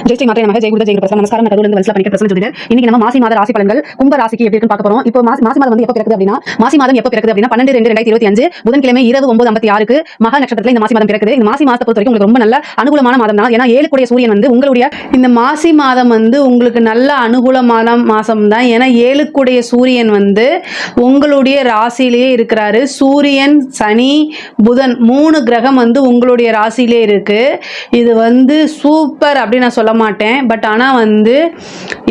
ஜெய் ஸ்ரீ மாத்ரே நமக. ஜெய் குரு ஜெய் குரு பிரசன்ன. நமஸ்காரம். நான் கரூர்ல வல்சலா பண்ணிக்க பிரசன்ன ஜோதிடர். இன்னைக்கு நம்ம மாசி மாத ராசி பலன்கள் கும்ப ராசிக்கு எப்படி இருக்குன்னு பார்க்க போறோம். இப்போ மாசி மாதம் வந்து எப்போ பிறக்குது அப்படின்னா, மாசி மாதம் எப்போ பிறக்குது அப்படின்னா 12/2/2025 புதன்கிழமை இரவு 9:56க்கு மகா நட்சத்திரத்துல இந்த மாசி மாதம் பிறக்குது. இந்த மாசி மாதத்தை பொறுத்த வரைக்கும் உங்களுக்கு ரொம்ப நல்ல அனுகூலமான மாதம் தான். ஏன்னா 7 கூடிய சூரியன் வந்து உங்களுடைய இந்த மாசி மாதம் வந்து உங்களுக்கு நல்ல அனுகூலமான மாசம் தான். ஏன்னா 7 கூடிய சூரியன் வந்து உங்களுடைய ராசியிலேயே இருக்கிறாரு. சூரியன், சனி, புதன் 3 கிரகம் வந்து உங்களுடைய ராசியிலே இருக்கு. இது வந்து சூப்பர் அப்படின்னு நான் சொல்ல மாட்டேன். பட் ஆனால் வந்து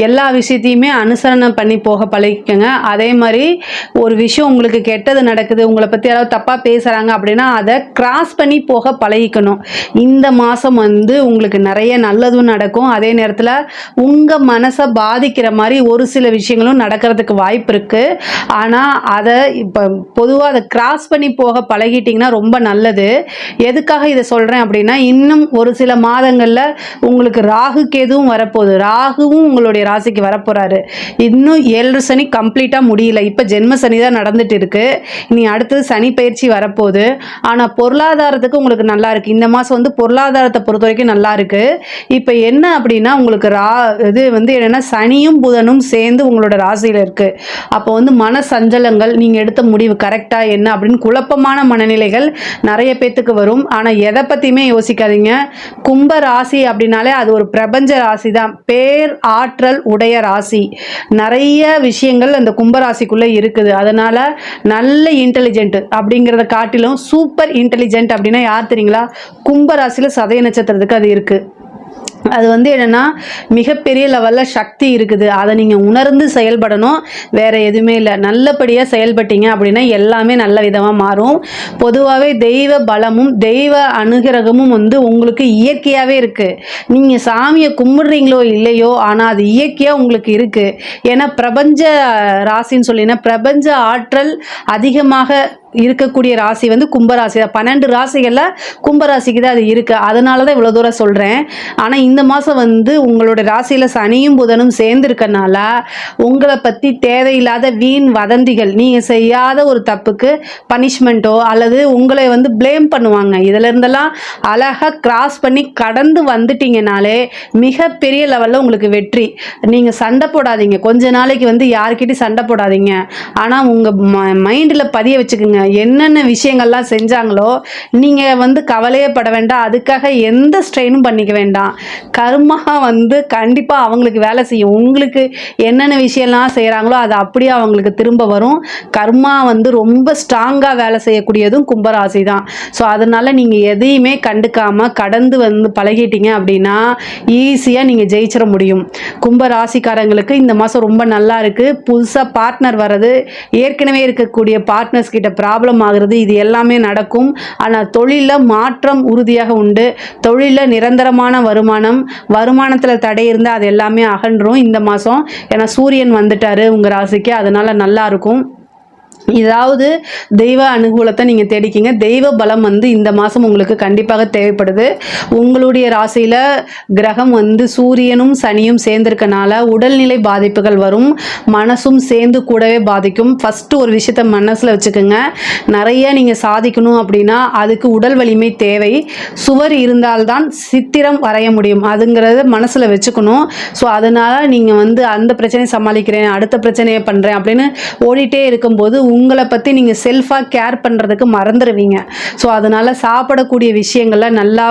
எல்லா விஷயத்தையுமே அனுசரணை பண்ணி போக பழகிக்கங்க. அதே மாதிரி ஒரு விஷயம் உங்களுக்கு கெட்டது நடக்குது, உங்களை பற்றி யாராவது தப்பாக பேசுகிறாங்க அப்படின்னா அதை கிராஸ் பண்ணி போக பழகிக்கணும். இந்த மாதம் வந்து உங்களுக்கு நிறைய நல்லதும் நடக்கும். அதே நேரத்தில் உங்கள் மனசை பாதிக்கிற மாதிரி ஒரு சில விஷயங்களும் நடக்கிறதுக்கு வாய்ப்பு இருக்குது. ஆனால் அதை இப்போ பொதுவாக அதை கிராஸ் பண்ணி போக பழகிட்டிங்கன்னா ரொம்ப நல்லது. எதுக்காக இதை சொல்கிறேன் அப்படின்னா, இன்னும் ஒரு சில மாதங்களில் உங்களுக்கு ராகு கேதுவும் வரப்போகுது. ராகுவும் உங்களுடைய ராசிக்கு வரப்போறாரு. இன்னும் 7 சனி கம்ப்ளீட்டாக முடியல. இப்போ ஜென்ம சனி தான் நடந்துட்டு இருக்கு. இனி அடுத்தது சனி பயிற்சி வரப்போகுது. ஆனால் பொருளாதாரத்துக்கு உங்களுக்கு நல்லா இருக்கு. இந்த மாதம் வந்து பொருளாதாரத்தை பொறுத்த வரைக்கும் நல்லா இருக்கு. இப்போ என்ன அப்படின்னா, உங்களுக்கு இது வந்து என்னன்னா சனியும் புதனும் சேர்ந்து உங்களோட ராசியில் இருக்கு. அப்போ வந்து மன சஞ்சலங்கள், நீங்கள் எடுத்த முடிவு கரெக்டாக என்ன அப்படின்னு குழப்பமான மனநிலைகள் நிறைய பேத்துக்கு வரும். ஆனால் எதை பற்றியுமே யோசிக்காதீங்க. கும்ப ராசி அப்படின்னாலே அது ஒரு பிரபஞ்ச ராசி தான். பேர் ஆற்றல் உடைய ராசி. நிறைய விஷயங்கள் அந்த கும்பராசிக்குள்ளே இருக்குது. அதனால நல்ல இன்டெலிஜென்ட் அப்படிங்கிறத காட்டிலும் சூப்பர் இன்டெலிஜென்ட் அப்படின்னா யார் தெரியுங்களா? கும்பராசியில் சதய நட்சத்திரத்துக்கு அது இருக்குது. அது வந்து என்னென்னா மிகப்பெரிய லெவலில் சக்தி இருக்குது. அதை நீங்கள் உணர்ந்து செயல்படணும். வேறு எதுவுமே இல்லை. நல்லபடியாக செயல்பட்டீங்க அப்படின்னா எல்லாமே நல்ல விதமாக மாறும். பொதுவாகவே தெய்வ பலமும் தெய்வ அனுகிரகமும் வந்து உங்களுக்கு இயற்கையாகவே இருக்குது. நீங்கள் சாமியை கும்பிட்றீங்களோ இல்லையோ, ஆனால் அது இயற்கையாக உங்களுக்கு இருக்குது. ஏன்னா பிரபஞ்ச ராசின்னு சொல்லினா பிரபஞ்ச ஆற்றல் அதிகமாக இருக்கக்கூடிய ராசி வந்து கும்பராசி தான். 12 ராசிகளில் கும்பராசிக்கு தான் அது இருக்குது. அதனால தான் இவ்வளோ தூரம் சொல்கிறேன். ஆனால் இந்த மாதம் வந்து உங்களுடைய ராசியில் சனியும் புதனும் சேர்ந்துருக்கனால உங்களை பற்றி தேவையில்லாத வீண் வதந்திகள், நீங்கள் செய்யாத ஒரு தப்புக்கு பனிஷ்மெண்ட்டோ அல்லது உங்களை வந்து ப்ளேம் பண்ணுவாங்க. இதில் இருந்தெல்லாம் அழகாக கிராஸ் பண்ணி கடந்து வந்துட்டீங்கனாலே மிகப்பெரிய லெவலில் உங்களுக்கு வெற்றி. நீங்கள் சண்டை போடாதீங்க. கொஞ்ச நாளைக்கு வந்து யார்கிட்டையும் சண்டை போடாதீங்க. ஆனால் உங்கள் மைண்டில் பதிய வச்சுக்கோங்க. என்னென்ன விஷயங்கள்லாம் செஞ்சாங்களோ நீங்கள் வந்து கவலையே பட வேண்டாம். அதுக்காக எந்த ஸ்ட்ரெயினும் பண்ணிக்க வேண்டாம். கர்மா வந்து கண்டிப்பாக அவங்களுக்கு வேலை செய்யும். உங்களுக்கு என்னென்ன விஷயம்லாம் செய்கிறாங்களோ அது அப்படியே அவங்களுக்கு திரும்ப வரும். கர்மா வந்து ரொம்ப ஸ்ட்ராங்காக வேலை செய்யக்கூடியதும் கும்பராசி தான். ஸோ அதனால் நீங்கள் எதையுமே கண்டுக்காமல் கடந்து வந்து பழகிட்டீங்க அப்படின்னா ஈஸியாக நீங்கள் ஜெயிச்சிட முடியும். கும்பராசிக்காரங்களுக்கு இந்த மாதம் ரொம்ப நல்லா இருக்குது. புதுசாக பார்ட்னர் வர்றது, ஏற்கனவே இருக்கக்கூடிய பார்ட்னர்ஸ் கிட்ட ப்ராப்ளம் ஆகுறது, இது எல்லாமே நடக்கும். ஆனால் தொழிலில் மாற்றம் உறுதியாக உண்டு. தொழிலில் நிரந்தரமான வருமானத்தில் தடை இருந்தால் அது எல்லாமே அகன்றும் இந்த மாதம். ஏன்னா சூரியன் வந்துட்டாரு உங்கள் ராசிக்கு. அதனால் நல்லா இருக்கும். ஏதாவது தெய்வ அனுகூலத்தை நீங்கள் தேடிக்கிங்க. தெய்வ பலம் வந்து இந்த மாதம் உங்களுக்கு கண்டிப்பாக தேவைப்படுது. உங்களுடைய ராசியில் கிரகம் வந்து சூரியனும் சனியும் சேர்ந்திருக்கனால உடல்நிலை பாதிப்புகள் வரும். மனசும் சேர்ந்து கூடவே பாதிக்கும். ஃபஸ்ட்டு ஒரு விஷயத்தை மனசில் வச்சுக்கோங்க. நிறைய நீங்கள் சாதிக்கணும் அப்படின்னா அதுக்கு உடல் வலிமை தேவை. சுவர் இருந்தால்தான் சித்திரம் வரைய முடியும். அதுங்கிறத மனசில் வச்சுக்கணும். ஸோ அதனால் நீங்கள் வந்து அந்த பிரச்சனையை சமாளிக்கிறேன், அடுத்த பிரச்சனையை பண்ணுறேன் அப்படின்னு ஓடிட்டே இருக்கும்போது உங்களை பற்றி நீங்கள் செல்ஃபாக கேர் பண்ணுறதுக்கு மறந்துடுவீங்க. ஸோ அதனால் சாப்பிடக்கூடிய விஷயங்களை நல்லா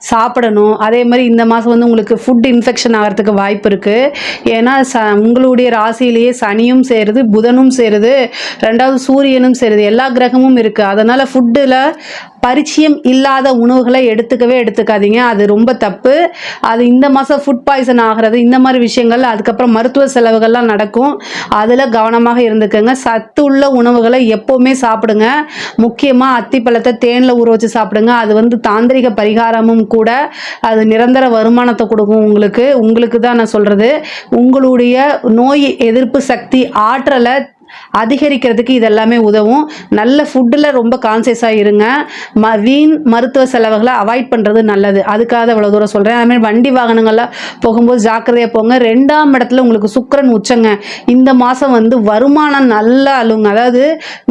சாப்பிடணும். அதே மாதிரி இந்த மாதம் வந்து உங்களுக்கு ஃபுட் இன்ஃபெக்ஷன் ஆகிறதுக்கு வாய்ப்பு இருக்குது. ஏன்னா உங்களுடைய ராசியிலேயே சனியும் சேருது, புதனும் சேருது, 2வது சூரியனும் சேருது, எல்லா கிரகமும் இருக்குது. அதனால் ஃபுட்டில் பரிச்சயம் இல்லாத உணவுகளை எடுத்துக்காதீங்க. அது ரொம்ப தப்பு. அது இந்த மாதம் ஃபுட் பாய்சன் ஆகிறது, இந்த மாதிரி விஷயங்கள், அதுக்கப்புறம் மருத்துவ செலவுகள்லாம் நடக்கும். அதில் கவனமாக இருந்துக்கங்க. சத்து உள்ள உணவுகளை எப்போவுமே சாப்பிடுங்க. முக்கியமாக அத்திப்பழத்தை தேனில் ஊற வச்சு சாப்பிடுங்க. அது வந்து தாந்திரிக பரிகாரமும் கூட. அது நிரந்தர வருமானத்தை கொடுக்கும் உங்களுக்கு தான் நான் சொல்கிறது. உங்களுடைய நோய் எதிர்ப்பு சக்தி ஆற்றலை அதிகரிக்கிறதுக்கு இதெல்லாமே உதவும். நல்ல ஃபுட்டில் ரொம்ப கான்சியஸாக இருங்க. வீண் மருத்துவ செலவுகளை அவாய்ட் பண்ணுறது நல்லது. அதுக்காக இவ்வளோ தூரம் சொல்கிறேன். அதுமாதிரி வண்டி வாகனங்கள்லாம் போகும்போது ஜாக்கிரதையாக போங்க. 2ஆம் இடத்துல உங்களுக்கு சுக்கிரன் உச்சங்க. இந்த மாதம் வந்து வருமானம் நல்லா அழுங்க. அதாவது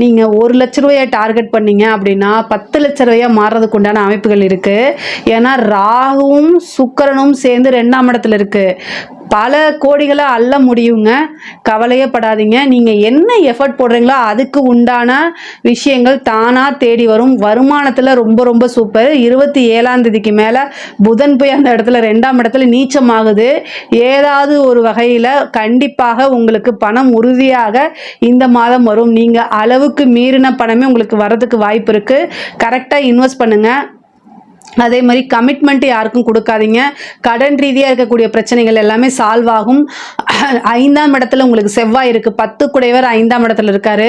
நீங்கள் 1 லட்ச ரூபாயை டார்கெட் பண்ணீங்க அப்படின்னா 10 லட்ச ரூபாயாக மாறுறதுக்கு உண்டான அமைப்புகள் இருக்குது. ஏன்னா ராகுவும் சுக்கிரனும் சேர்ந்து 2ஆம் இடத்துல இருக்குது. பல கோடிகளை அள்ள முடியுங்க. கவலையே படாதீங்க. நீங்கள் என்ன எஃபர்ட் போடுறீங்களோ அதுக்கு உண்டான விஷயங்கள் தானாக தேடி வரும். வருமானத்தில் ரொம்ப ரொம்ப சூப்பர். 27ஆம் தேதிக்கு மேலே புதன் போய் அந்த இடத்துல 2ஆம் இடத்துல நீச்சமாகுது. ஏதாவது ஒரு வகையில் கண்டிப்பாக உங்களுக்கு பணம் உறுதியாக இந்த மாதம் வரும். நீங்கள் அளவுக்கு மீறின பணமே உங்களுக்கு வரதுக்கு வாய்ப்பு இருக்குது. கரெக்டாக இன்வெஸ்ட் பண்ணுங்கள். அதே மாதிரி கமிட்மெண்ட் யாருக்கும் கொடுக்காதீங்க. கடன் ரீதியாக இருக்கக்கூடிய பிரச்சனைகள் எல்லாமே சால்வ் ஆகும். 5ஆம் இடத்துல உங்களுக்கு செவ்வாய் இருக்குது. 10 குடைவர் 5ஆம் இடத்துல இருக்காரு.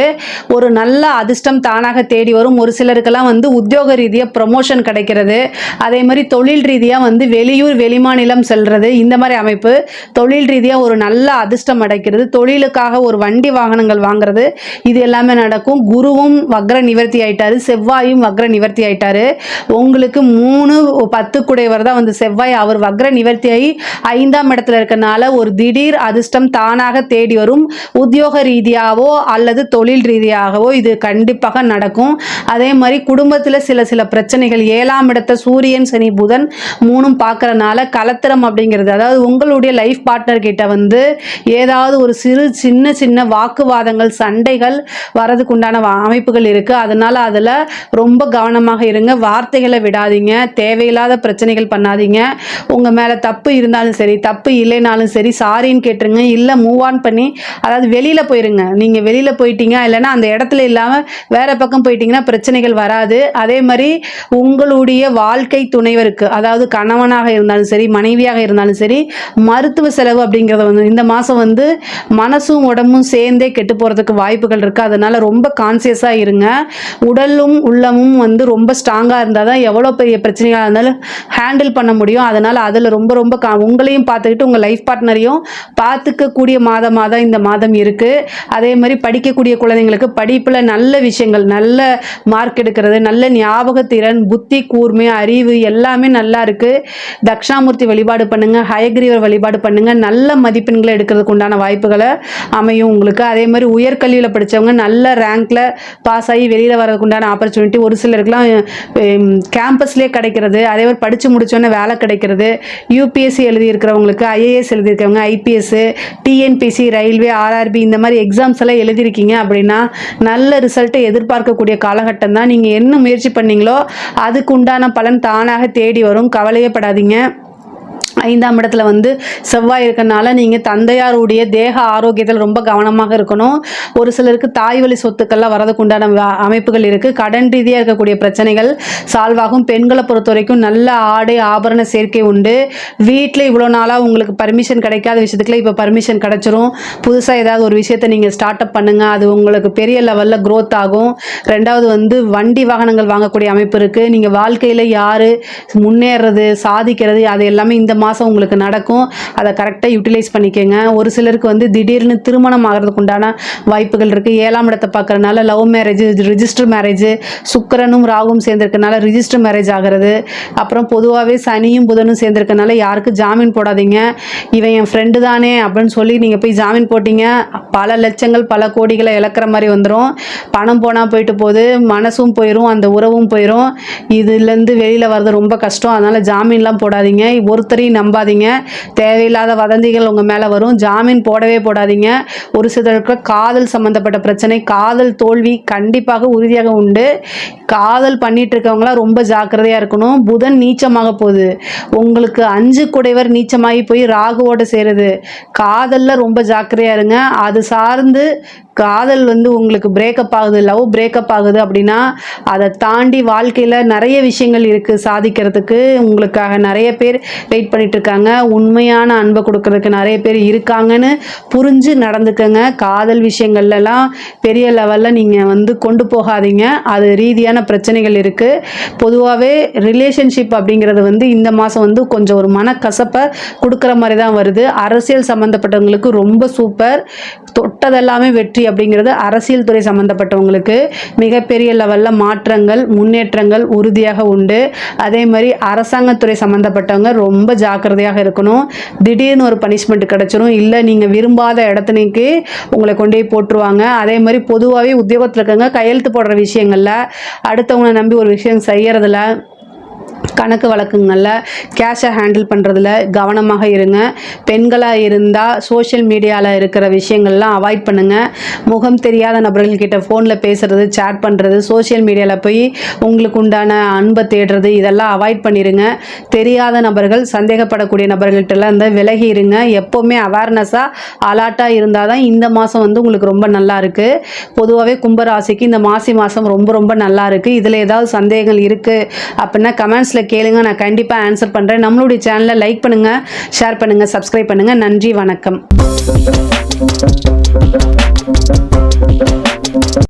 ஒரு நல்ல அதிர்ஷ்டம் தானாக தேடி வரும். ஒரு சிலருக்கெல்லாம் வந்து உத்தியோக ரீதியாக ப்ரொமோஷன் கிடைக்கிறது. அதே மாதிரி தொழில் ரீதியாக வந்து வெளியூர் வெளிமாநிலம் செல்றது, இந்த மாதிரி அமைப்பு. தொழில் ரீதியாக ஒரு நல்ல அதிர்ஷ்டம் அடைக்கிறது. தொழிலுக்காக ஒரு வண்டி வாகனங்கள் வாங்குறது, இது எல்லாமே நடக்கும். குருவும் வக்ர நிவர்த்தி ஆயிட்டாரு. செவ்வாயும் வக்ர நிவர்த்தி ஆயிட்டாரு. உங்களுக்கு 3-10 குடையவர் தான் வந்து செவ்வாய். அவர் வக்ர நிவர்த்தியாகி 5ஆம் இடத்துல இருக்கனால ஒரு திடீர் அதிர்ஷ்டம் தானாக தேடி வரும். உத்தியோக ரீதியாகவோ அல்லது தொழில் ரீதியாகவோ இது கண்டிப்பாக நடக்கும். அதே மாதிரி குடும்பத்தில் சில பிரச்சனைகள், 7ஆம் இடத்தை சூரியன் சனி புதன் 3ம் பார்க்கறனால கலத்திரம் அப்படிங்கிறது, அதாவது உங்களுடைய லைஃப் பார்ட்னர் கிட்ட வந்து ஏதாவது ஒரு சின்ன வாக்குவாதங்கள் சண்டைகள் வரதுக்கு உண்டான அமைப்புகள் இருக்குது. அதனால அதில் ரொம்ப கவனமாக இருங்க. வார்த்தைகளை விடாதீங்க. தேவையில்லாத பிரச்சனைகள் பண்ணாதீங்க. உங்கள் மேலே தப்பு இருந்தாலும் சரி, தப்பு இல்லைனாலும் சரி, சாரின்னு கேட்டுருங்க. இல்லை மூவ் ஆன் பண்ணி, அதாவது வெளியில் போயிருங்க. நீங்கள் வெளியில் போயிட்டீங்க, இல்லைன்னா அந்த இடத்துல இல்லாமல் வேறு பக்கம் போயிட்டீங்கன்னா பிரச்சனைகள் வராது. அதே மாதிரி உங்களுடைய வாழ்க்கை துணைவருக்கு, அதாவது கணவனாக இருந்தாலும் சரி, மனைவியாக இருந்தாலும் சரி, மருத்துவ செலவு அப்படிங்கிறத வந்து இந்த மாதம் வந்து மனசும் உடம்பும் சேர்ந்தே கெட்டு போகிறதுக்கு வாய்ப்புகள் இருக்குது. அதனால் ரொம்ப கான்சியஸாக இருங்க. உடலும் உள்ளமும் வந்து ரொம்ப ஸ்ட்ராங்காக இருந்தால் தான் எவ்வளோ பெரிய பிரச்சனையாக இருந்தாலும் ஹேண்டில் பண்ண முடியும். அதனால் அதில் ரொம்ப உங்களையும் பார்த்துக்கிட்டு உங்கள் லைஃப் பார்ட்னரையும் பார்த்துக்கக்கூடிய மாதமாக தான் இந்த மாதம் இருக்குது. அதே மாதிரி படிக்கக்கூடிய குழந்தைங்களுக்கு படிப்பில் நல்ல விஷயங்கள், நல்ல மார்க் எடுக்கிறது, நல்ல ஞாபகத்திறன், புத்தி கூர்மை, அறிவு எல்லாமே நல்லா இருக்குது. தட்சிணாமூர்த்தி வழிபாடு பண்ணுங்கள். ஹயக்ரீவர் வழிபாடு பண்ணுங்கள். நல்ல மதிப்பெண்களை எடுக்கிறதுக்கு உண்டான வாய்ப்புகளை அமையும் உங்களுக்கு. அதே மாதிரி உயர்கல்வியில் படித்தவங்க நல்ல ரேங்கில் பாஸ் ஆகி வெளியில் வர்றதுக்கு உண்டான ஆப்பர்ச்சுனிட்டி ஒரு சிலருக்குலாம் கேம்பஸ்லேயே கிடைக்கிறது. அதே மாதிரி படித்து முடித்தோன்னே வேலை கிடைக்கிறது. யூபிஎஸ்சி எழுதியிருக்கிறவங்களுக்கு, ஐஏஎஸ் எழுதியிருக்கிறவங்க, ஐபிஎஸ், டிஎன்பிசி, ரயில்வே, ஆர்ஆர்பி இந்த மாதிரி எக்ஸாம்ஸ் எல்லாம் எழுதியிருக்கீங்க அப்படின்னா நல்ல ரிசல்ட்டை எதிர்பார்க்கக்கூடிய காலகட்டம் தான். நீங்கள் என்ன முயற்சி பண்ணீங்களோ அதுக்கு உண்டான பலன் தானாக தேடி வரும். கவலையே படாதீங்க. 5ஆம் இடத்துல வந்து செவ்வாய் இருக்கனால நீங்கள் தந்தையாருடைய தேக ஆரோக்கியத்தில் ரொம்ப கவனமாக இருக்கணும். ஒரு சிலருக்கு தாய் வழி சொத்துக்கள்லாம் வரதுக்கு உண்டான அமைப்புகள் இருக்குது. கடன் ரீதியாக இருக்கக்கூடிய பிரச்சனைகள் சால்வ் ஆகும். பெண்களை பொறுத்த வரைக்கும் நல்ல ஆடை ஆபரண சேர்க்கை உண்டு. வீட்டில் இவ்வளோ நாளாக உங்களுக்கு பர்மிஷன் கிடைக்காத விஷயத்துக்குலாம் இப்போ பர்மிஷன் கிடச்சிரும். புதுசாக ஏதாவது ஒரு விஷயத்தை நீங்கள் ஸ்டார்ட் அப் பண்ணுங்கள். அது உங்களுக்கு பெரிய லெவலில் க்ரோத் ஆகும். 2வது வந்து வண்டி வாகனங்கள் வாங்கக்கூடிய அமைப்பு இருக்குது. நீங்கள் வாழ்க்கையில் யார் முன்னேறது சாதிக்கிறது அது எல்லாமே இந்த மாதம் உங்களுக்கு நடக்கும். அதை கரெக்டாக யூட்டிலைஸ் பண்ணிக்கோங்க. ஒரு சிலருக்கு வந்து திடீர்னு திருமணம் ஆகிறதுக்கு உண்டான வாய்ப்புகள் இருக்குது. 7ஆம் இடத்தை பார்க்கறதுனால லவ் மேரேஜ், ரிஜிஸ்டர் மேரேஜ், சுக்கிரனும் ராகுவும் சேர்ந்திருக்கனால ரிஜிஸ்டர் மேரேஜ் ஆகிறது. அப்புறம் பொதுவாகவே சனியும் புதனும் சேர்ந்திருக்கனால யாருக்கு ஜாமீன் போடாதீங்க. இவன் என் ஃப்ரெண்டு தானே அப்படின்னு சொல்லி நீங்கள் போய் ஜாமீன் போட்டிங்க, பல லட்சங்கள் பல கோடிகளை இழக்கிற மாதிரி வந்துடும். பணம் போனால் போயிட்டு போகுது, மனசும் போயிடும், அந்த உறவும் போயிடும். இதுலேருந்து வெளியில் வர்றது ரொம்ப கஷ்டம். அதனால் ஜாமீன்லாம் போடாதீங்க. ஒருத்தரையும் நம்பாதீங்க. தேவையில்லாத வதந்திகள் உங்கள் மேலே வரும். ஜாமீன் போடவே போடாதீங்க. ஒரு சிலருக்கு காதல் சம்மந்தப்பட்ட பிரச்சனை, காதல் தோல்வி கண்டிப்பாக உறுதியாக உண்டு. காதல் பண்ணிட்டு இருக்கவங்களாம் ரொம்ப ஜாக்கிரதையாக இருக்கணும். புதன் நீச்சமாக போகுது. உங்களுக்கு 5 குடைவர் நீச்சமாகி போய் ராகுவோட சேருது. காதலில் ரொம்ப ஜாக்கிரதையாக இருங்க. அது சார்ந்து காதல் வந்து உங்களுக்கு பிரேக்கப் ஆகுது, லவ் பிரேக்கப் ஆகுது அப்படின்னா அதை தாண்டி வாழ்க்கையில் நிறைய விஷயங்கள் இருக்குது சாதிக்கிறதுக்கு. உங்களுக்காக நிறைய பேர் வெயிட் பண்ணிட்டு இருக்காங்க. உண்மையான அன்பை கொடுக்கறதுக்கு நிறைய பேர் இருக்காங்கன்னு புரிஞ்சு நடந்துக்கங்க. காதல் விஷயங்கள்லாம் பெரிய லெவலில் நீங்கள் வந்து கொண்டு போகாதீங்க. அது ரீதியான பிரச்சனைகள் இருக்குது. பொதுவாகவே ரிலேஷன்ஷிப் அப்படிங்கிறது வந்து இந்த மாதம் வந்து கொஞ்சம் ஒரு மனக்கசப்பை கொடுக்குற மாதிரி தான் வருது. அரசியல் சம்மந்தப்பட்டவங்களுக்கு ரொம்ப சூப்பர். தொட்டதெல்லாமே வெற்றி கும்பராசி அப்படிங்கிறது அரசியல் துறை சம்மந்தப்பட்டவங்களுக்கு மிகப்பெரிய லெவலில் மாற்றங்கள் முன்னேற்றங்கள் உறுதியாக உண்டு. அதே மாதிரி அரசாங்கத்துறை சம்மந்தப்பட்டவங்க ரொம்ப ஜாக்கிரதையாக இருக்கணும். திடீர்னு ஒரு பனிஷ்மெண்ட் கிடச்சிரும், இல்லை நீங்கள் விரும்பாத இடத்துக்கு உங்களை கொண்டு போய் போட்டுருவாங்க. அதே மாதிரி பொதுவாகவே உத்தியோகத்தில் இருக்கவங்க கையெழுத்து போடுற விஷயங்களில் அடுத்தவங்களை நம்பி ஒரு விஷயம் செய்யறதுல கணக்கு வழக்குங்களில் கேஷை ஹேண்டில் பண்ணுறதுல கவனமாக இருங்க. பெண்களாக இருந்தால் சோஷியல் மீடியாவில் இருக்கிற விஷயங்கள்லாம் அவாய்ட் பண்ணுங்கள். முகம் தெரியாத நபர்கள்கிட்ட ஃபோனில் பேசுகிறது, சேட் பண்ணுறது, சோஷியல் மீடியாவில் போய் உங்களுக்கு உண்டான அன்பை தேடுறது இதெல்லாம் அவாய்ட் பண்ணிடுங்க. தெரியாத நபர்கள், சந்தேகப்படக்கூடிய நபர்கள்ட்டெல்லாம் இந்த விலகி இருங்க. எப்போவுமே அவேர்னஸாக அலர்ட்டாக இருந்தால் தான் இந்த மாதம் உங்களுக்கு ரொம்ப நல்லா இருக்குது. பொதுவாகவே கும்பராசிக்கு இந்த மாதம் ரொம்ப ரொம்ப நல்லா இருக்குது. இதில் ஏதாவது சந்தேகங்கள் இருக்குது அப்படின்னா கமெண்ட்ஸில் கேளுங்க, நான் கண்டிப்பாக ஆன்சர் பண்ணுறேன். நம்மளுடைய சேனலை லைக் பண்ணுங்கள், ஷேர் பண்ணுங்கள், சப்ஸ்கிரைப் பண்ணுங்கள். நன்றி, வணக்கம்.